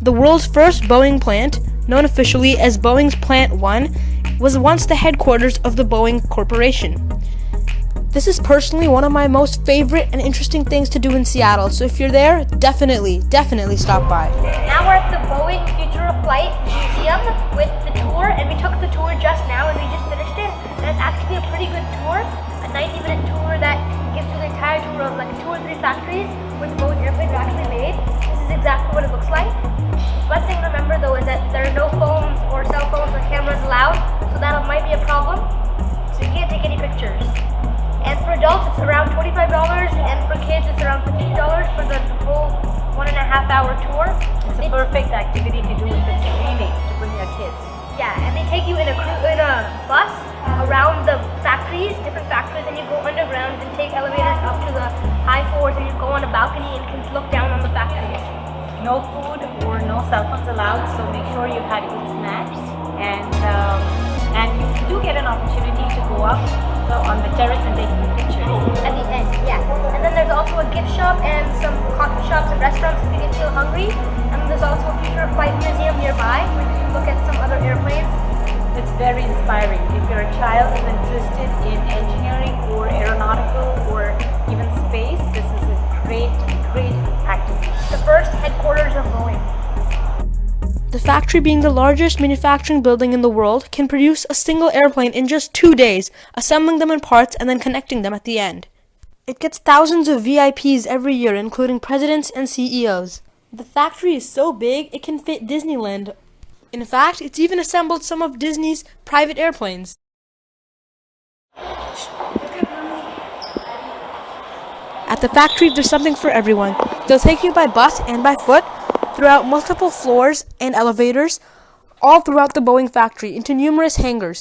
The world's first Boeing plant, known officially as Boeing's Plant 1, was once the headquarters of the Boeing Corporation. This is personally one of my most favorite and interesting things to do in Seattle, so if you're there, definitely stop by. Now we're at the Boeing Future of Flight Museum with the tour, and we took the tour just now and we just finished it, and it's actually a pretty good tour, a 90-minute tour that gives you the entire tour of like 2 or 3 factories where the Boeing airplanes are actually made. This is exactly what it looks like. One thing to remember though is that there are no phones or cell phones or cameras allowed, so that might be a problem, so you can't take any pictures. And for adults, it's around $25, and for kids, it's around $15 for the whole 1.5-hour tour. It's a perfect activity to do if it's raining, to bring your kids. Yeah, and they take you in a bus around the factories, different factories, and you go underground and take elevators up to the high floors, and you go on a balcony and can look down on the factories. No food or no cell phones allowed, so make sure you had good snacks, and you do get an opportunity to go up on the terrace and take some pictures. At the end, yeah. And then there's also a gift shop and some coffee shops and restaurants if you get feel hungry. And there's also a Future of Flight museum nearby where you can look at some other airplanes. It's very inspiring. If your child is interested in engineering or aeronautical or even space, this is a great activity. The first headquarters of Boeing. The factory, being the largest manufacturing building in the world, can produce a single airplane in just 2 days, assembling them in parts and then connecting them at the end. It gets thousands of VIPs every year, including presidents and CEOs. The factory is so big, it can fit Disneyland. In fact, it's even assembled some of Disney's private airplanes. At the factory, there's something for everyone. They'll take you by bus and by foot throughout multiple floors and elevators all throughout the Boeing factory into numerous hangars.